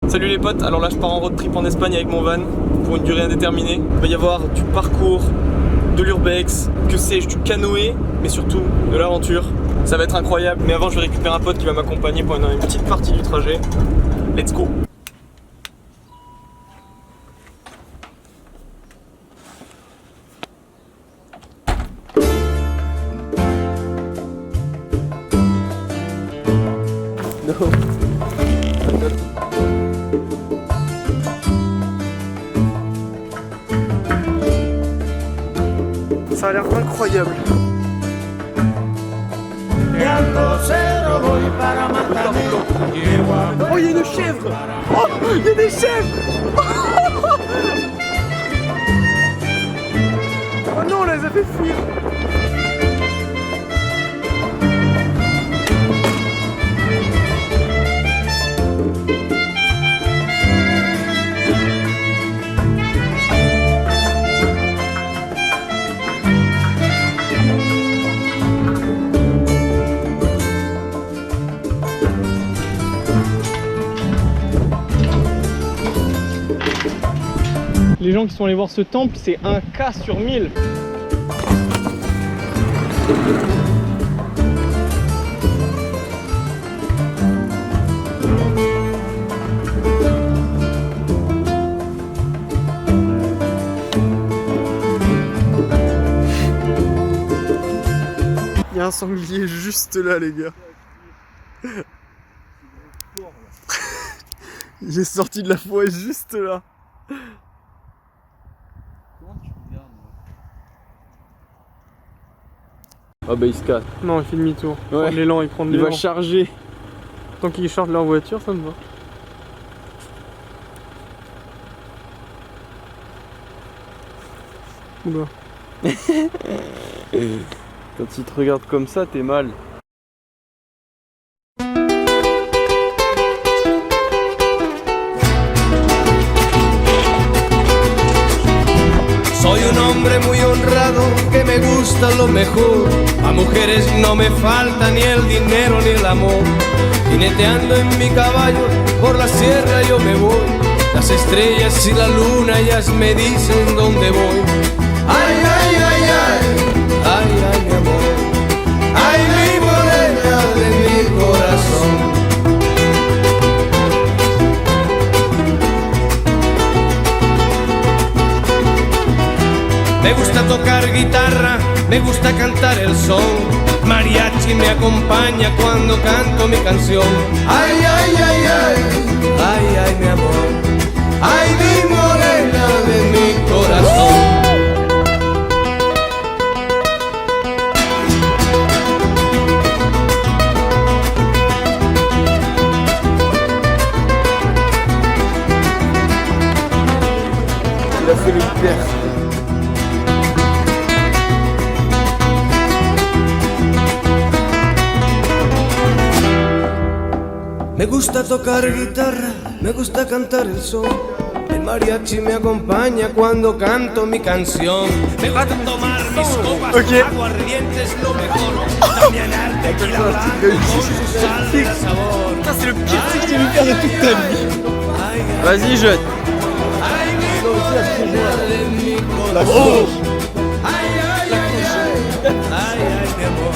Salut les potes, alors là je pars en road trip en Espagne avec mon van pour une durée indéterminée. Il va y avoir du parcours, de l'urbex, que sais-je, du canoë, mais surtout de l'aventure. Ça va être incroyable, mais avant je vais récupérer un pote qui va m'accompagner pendant une petite partie du trajet. Let's go! Ça a l'air incroyable. Oh, il y a une chèvre! Oh, il y a des chèvres! Oh non, on les a fait fuir! Les gens qui sont allés voir ce temple, c'est un cas sur 1000. Il y a un sanglier juste là, les gars. Il est sorti de la forêt juste là. Ah bah il se casse. Non, il fait demi-tour. Ouais. Prendre l'élan, il prend de Il l'élan. va charger. Tant qu'ils chargent leur voiture, ça me va. Oula. Quand il te regarde comme ça, t'es mal. Soy un hombre muy honrado que me gusta lo mejor. A mujeres no me falta ni el dinero ni el amor. Jineteando en mi caballo por la sierra yo me voy. Las estrellas y la luna ellas me dicen dónde voy. Ay, ay, ay, ay, ay, ay, mi amor. Ay, mi morena de mi corazón. Me gusta tocar guitarra, me gusta cantar el son. Mariachi me acompaña cuando canto mi canción. Ay, ay, ay, ay, ay, ay, mi amor. Ay, mi morena de mi corazón. Il a fait le père. Me gusta tocar guitarra, me gusta cantar el son. El mariachi me acompaña cuando canto mi canción. Me gusta tomar mis copas, aguardiente es lo mejor. También arte, tequila blanco, con su sal sabor. Ça, c'est le pire truc que tu veux faire de toute ta vie. Vas-y, jeune. Ay, mi morena de mi La corazón. grosse. Ay, ay, ay, ay, ay, ay, mi amor.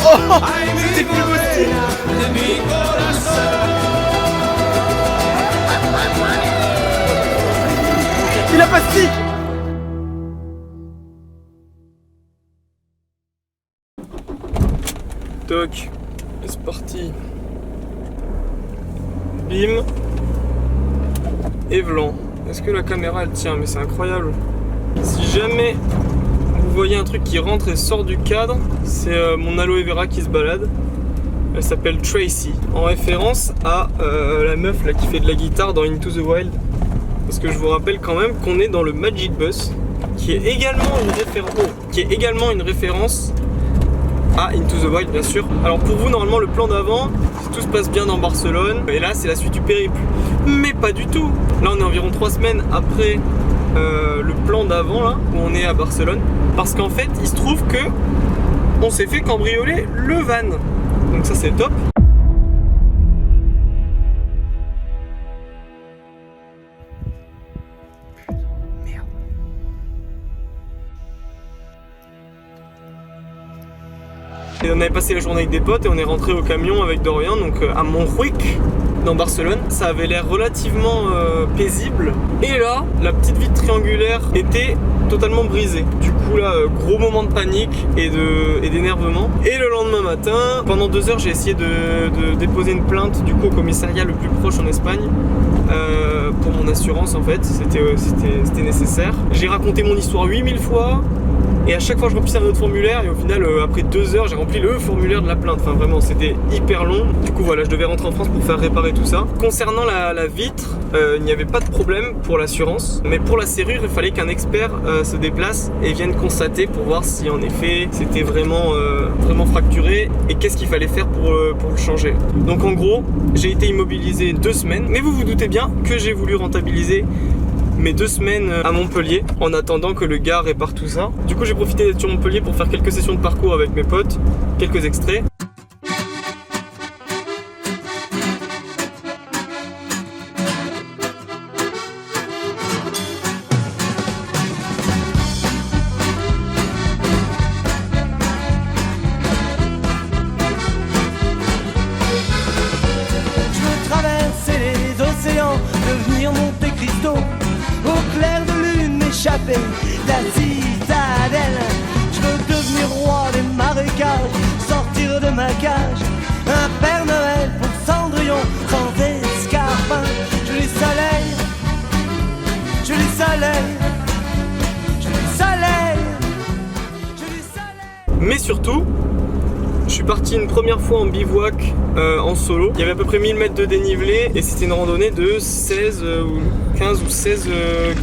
Oh, Ay, c'était mi plus beau style. morena de mi corazón. Il a pas de stick. Toc, et c'est parti. Bim. Et blanc. Est-ce que la caméra elle tient? Mais c'est incroyable. Si jamais vous voyez un truc qui rentre et sort du cadre, c'est mon aloe vera qui se balade. Elle s'appelle Tracy, en référence à la meuf là qui fait de la guitare dans Into the Wild. Parce que je vous rappelle quand même qu'on est dans le Magic Bus, qui est également une référence à Into the Wild, bien sûr. Alors pour vous, normalement, le plan d'avant, si tout se passe bien dans Barcelone, et là c'est la suite du périple. Mais pas du tout. Là on est environ 3 semaines après le plan d'avant, là où on est à Barcelone, parce qu'en fait il se trouve que on s'est fait cambrioler le van. Donc ça c'est top. Et on avait passé la journée avec des potes et on est rentré au camion avec Dorian, donc à Montjuïc, dans Barcelone. Ça avait l'air relativement paisible. Et là, la petite vitre triangulaire était totalement brisée. Du coup là, gros moment de panique et d'énervement. Et le lendemain matin, pendant 2 heures, j'ai essayé de déposer une plainte du coup au commissariat le plus proche en Espagne. Pour mon assurance en fait, c'était nécessaire. J'ai raconté mon histoire 8000 fois. Et à chaque fois je remplissais un autre formulaire et au final après 2 heures j'ai rempli le formulaire de la plainte. Enfin vraiment c'était hyper long. Du coup voilà, je devais rentrer en France pour faire réparer tout ça. Concernant la vitre, il n'y avait pas de problème pour l'assurance. Mais pour la serrure il fallait qu'un expert se déplace et vienne constater pour voir si en effet c'était vraiment fracturé et qu'est-ce qu'il fallait faire pour le changer. Donc en gros j'ai été immobilisé 2 semaines. Mais vous vous doutez bien que j'ai voulu rentabiliser mes 2 semaines à Montpellier en attendant que le gars répare tout ça. Du coup j'ai profité d'être sur Montpellier pour faire quelques sessions de parcours avec mes potes, quelques extraits. Je veux traverser les océans, devenir Monte Cristo, au clair de lune m'échapper de la citadelle. Je veux devenir roi des marécages, sortir de ma cage, un Père Noël pour Cendrillon, sans escarpin. Je les soleil, je les soleil, je les soleil, je les soleil. Mais surtout, je suis parti une première fois en bivouac en solo. Il y avait à peu près 1000 mètres de dénivelé et c'était une randonnée de 15 ou 16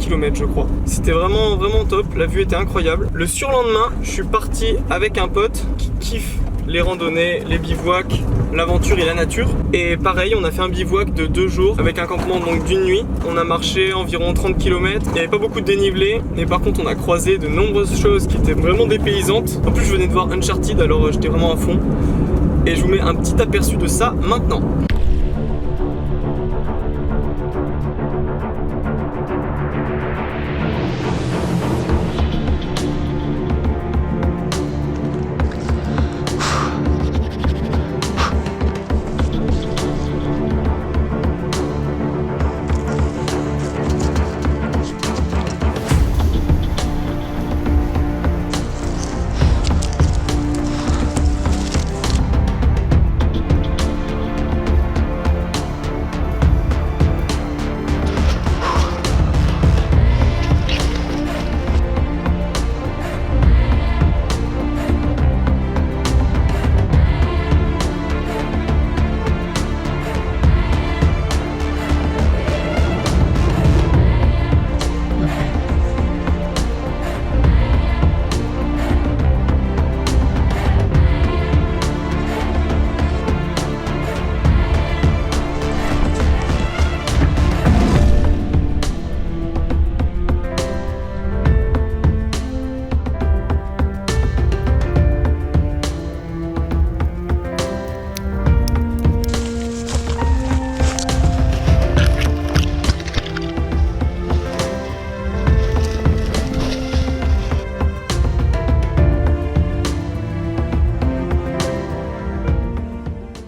km je crois. C'était vraiment top, la vue était incroyable. Le surlendemain, je suis parti avec un pote qui kiffe les randonnées, les bivouacs, l'aventure et la nature. Et pareil, on a fait un bivouac de 2 jours avec un campement donc d'une nuit. On a marché environ 30 km. Il n'y avait pas beaucoup de dénivelé, mais par contre on a croisé de nombreuses choses qui étaient vraiment dépaysantes. En plus je venais de voir Uncharted, alors j'étais vraiment à fond. Et je vous mets un petit aperçu de ça maintenant.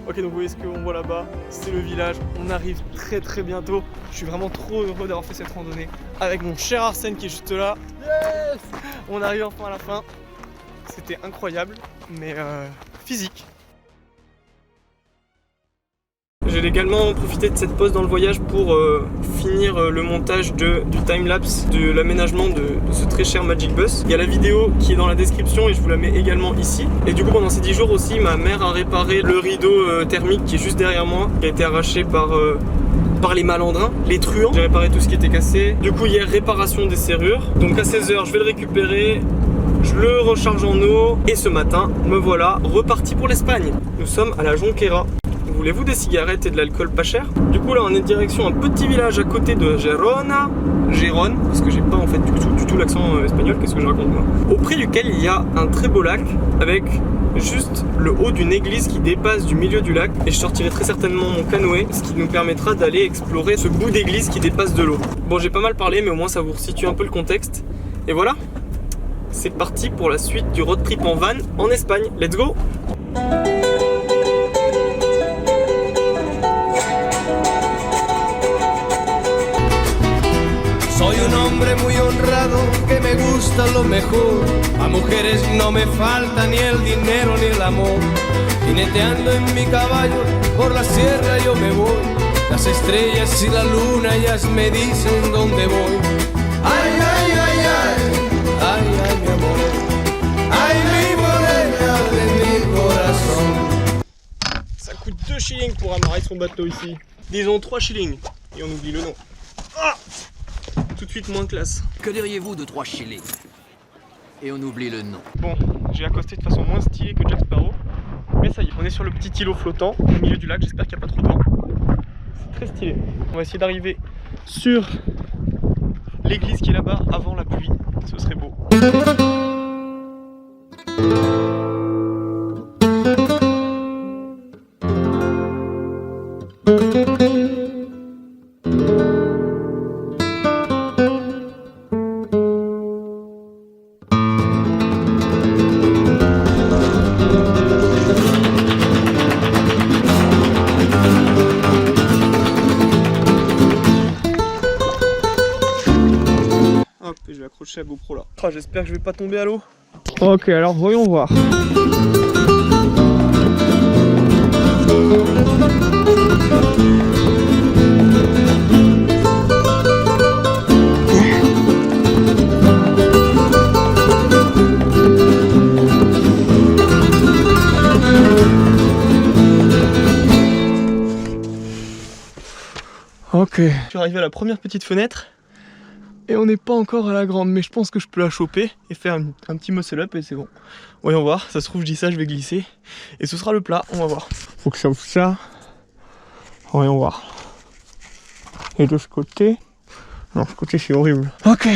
Ok, donc vous voyez ce qu'on voit là-bas, c'est le village, on arrive très bientôt. Je suis vraiment trop heureux d'avoir fait cette randonnée avec mon cher Arsène qui est juste là. Yes! On arrive enfin à la fin, c'était incroyable, mais physique. J'ai également profité de cette pause dans le voyage pour finir le montage du timelapse de l'aménagement de ce très cher Magic Bus. Il y a la vidéo qui est dans la description et je vous la mets également ici. Et du coup pendant ces 10 jours aussi, ma mère a réparé le rideau thermique qui est juste derrière moi, qui a été arraché par les malandrins, les truands. J'ai réparé tout ce qui était cassé. Du coup hier, réparation des serrures. Donc à 16h, je vais le récupérer. Je le recharge en eau et ce matin, me voilà reparti pour l'Espagne. Nous sommes à la Jonquera. Voulez-vous des cigarettes et de l'alcool pas cher? Du coup là on est direction un petit village à côté de Girona, Gérone, parce que j'ai pas en fait du tout l'accent espagnol, qu'est-ce que je raconte moi? Auprès duquel il y a un très beau lac avec juste le haut d'une église qui dépasse du milieu du lac et je sortirai très certainement mon canoë, ce qui nous permettra d'aller explorer ce bout d'église qui dépasse de l'eau. Bon j'ai pas mal parlé mais au moins ça vous resitue un peu le contexte et voilà. c'est parti pour la suite du road trip en van en Espagne. Let's go! Soy un hombre muy honrado que me gusta lo mejor. A mujeres no me falta ni el dinero ni el amor. Jineteando en mi caballo por la sierra yo me voy. Las estrellas y la luna ellas me dicen dónde voy. Ay, ay, ay, ay, ay, ay, mi amor. Ay, mi morena de mi corazón. Ça coûte 2 shillings pour amarrer son bateau ici. Disons 3 shillings. Et on oublie le nom. Ah! Tout de suite moins classe. Que diriez-vous de 3 shillings? Et on oublie le nom. Bon, j'ai accosté de façon moins stylée que Jack Sparrow. Mais ça y est, on est sur le petit îlot flottant au milieu du lac. J'espère qu'il n'y a pas trop de vent. C'est très stylé. On va essayer d'arriver sur l'église qui est là-bas avant la pluie. Ce serait beau. Hop, et je vais accrocher la GoPro là. Oh, j'espère que je vais pas tomber à l'eau. Ok, alors voyons voir. Ok, je suis arrivé à la première petite fenêtre. Et on n'est pas encore à la grande, mais je pense que je peux la choper et faire un petit muscle up et c'est bon. Voyons voir, ça se trouve je dis ça, je vais glisser. Et ce sera le plat, on va voir. Faut que je chauffe ça. Voyons voir. Et de ce côté... Non, ce côté c'est horrible. Ok.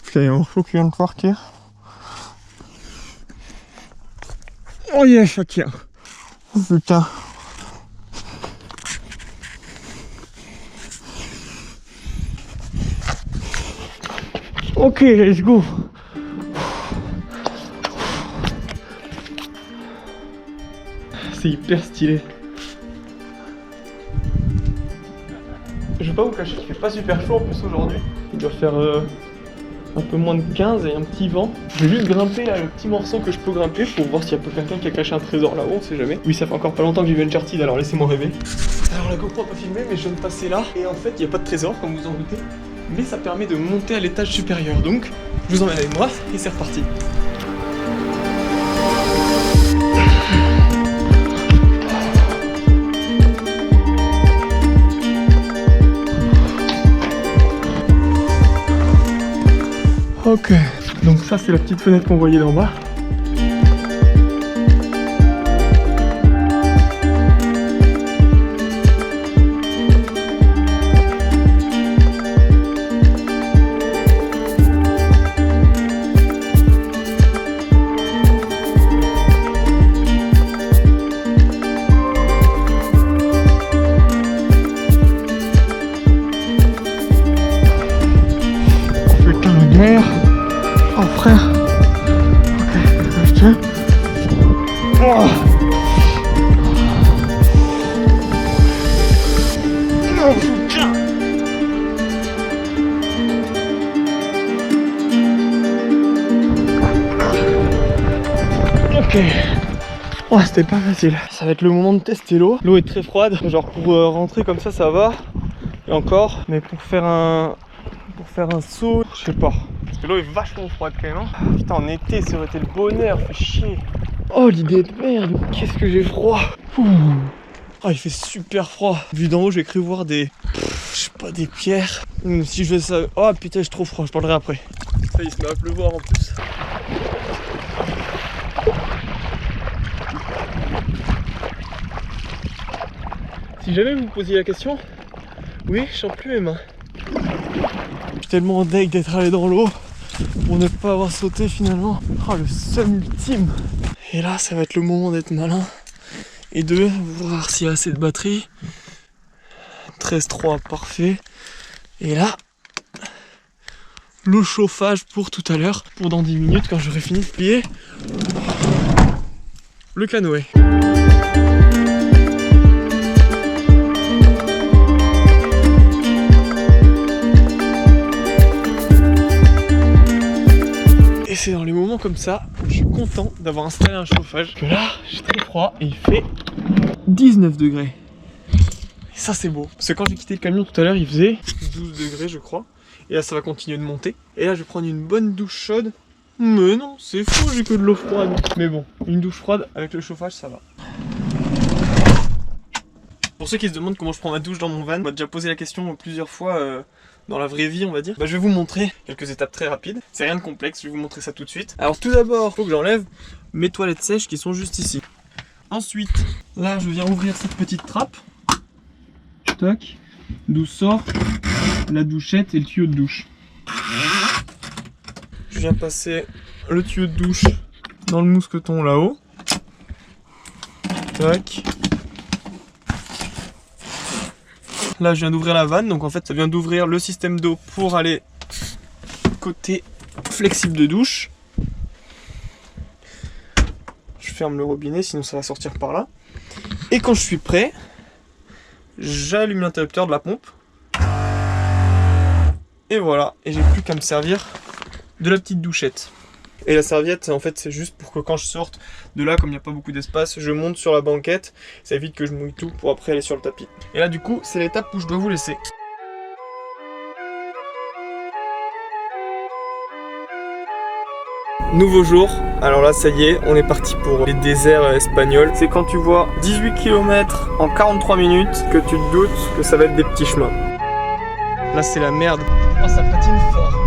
Putain, il y a un morceau qui vient de partir. Oh yes, ça tient. Oh putain. Ok, let's go. C'est hyper stylé. Je vais pas vous cacher qu'il fait pas super chaud en plus aujourd'hui. Il doit faire un peu moins de 15 et un petit vent. Je vais juste grimper là le petit morceau que je peux grimper pour voir s'il y a pas quelqu'un qui a caché un trésor là-haut, on sait jamais. Oui, ça fait encore pas longtemps que j'ai vu Uncharted, alors laissez-moi rêver. Alors la GoPro a pas filmé, mais je viens de passer là. Et en fait, il n'y a pas de trésor comme vous en doutez. Mais ça permet de monter à l'étage supérieur. Donc, je vous emmène avec moi et c'est reparti. Ok, donc ça c'est la petite fenêtre qu'on voyait d'en bas. Putain, la guerre. Oh frère. Ok, tiens. Oh. Oh putain. Ok. Oh, c'était pas facile. Ça va être le moment de tester l'eau. L'eau est très froide. Genre pour rentrer comme ça va. Et encore. Mais pour faire un saut, je sais pas. Parce que l'eau est vachement froide quand même. Hein. Putain, en été, ça aurait été le bonheur, fait chier. Oh, l'idée de merde, qu'est-ce que j'ai froid. Ouh. Oh, il fait super froid. Vu d'en haut, j'ai cru voir des... je sais pas, des pierres. Si je fais ça... Oh putain, j'ai trop froid, je parlerai après. Ça, il se met à pleuvoir en plus. Si jamais vous posiez la question, oui, je sens plus mes mains. Je suis tellement deg d'être allé dans l'eau. pour ne pas avoir sauté finalement. Oh, le seum ultime. Et là, ça va être le moment d'être malin et de voir s'il y a assez de batterie. 13.3, parfait. Et là, le chauffage pour tout à l'heure, pour dans 10 minutes quand j'aurai fini de plier le canoë. Et c'est dans les moments comme ça où je suis content d'avoir installé un chauffage. Que là, j'ai très froid et il fait 19 degrés. Et ça c'est beau. Parce que quand j'ai quitté le camion tout à l'heure, il faisait 12 degrés je crois. Et là ça va continuer de monter. Et là je vais prendre une bonne douche chaude. Mais non, c'est faux, j'ai que de l'eau froide. Mais bon, une douche froide avec le chauffage, ça va. Pour ceux qui se demandent comment je prends ma douche dans mon van, on m'a déjà posé la question plusieurs fois dans la vraie vie, on va dire. Bah, je vais vous montrer quelques étapes très rapides. C'est rien de complexe, je vais vous montrer ça tout de suite. Alors tout d'abord, il faut que j'enlève mes toilettes sèches qui sont juste ici. Ensuite, là, je viens ouvrir cette petite trappe. Tac. D'où sort la douchette et le tuyau de douche. Je viens passer le tuyau de douche dans le mousqueton là-haut. Tac. Là je viens d'ouvrir la vanne, donc en fait ça vient d'ouvrir le système d'eau pour aller côté flexible de douche. Je ferme le robinet sinon ça va sortir par là. Et quand je suis prêt, j'allume l'interrupteur de la pompe. Et voilà, et j'ai plus qu'à me servir de la petite douchette. Et la serviette, en fait, c'est juste pour que quand je sorte de là, comme il n'y a pas beaucoup d'espace, je monte sur la banquette. Ça évite que je mouille tout pour après aller sur le tapis. Et là, du coup, c'est l'étape où je dois vous laisser. Nouveau jour, alors là ça y est, on est parti pour les déserts espagnols. C'est quand tu vois 18 km en 43 minutes que tu te doutes que ça va être des petits chemins. Là c'est la merde. Oh ça patine fort.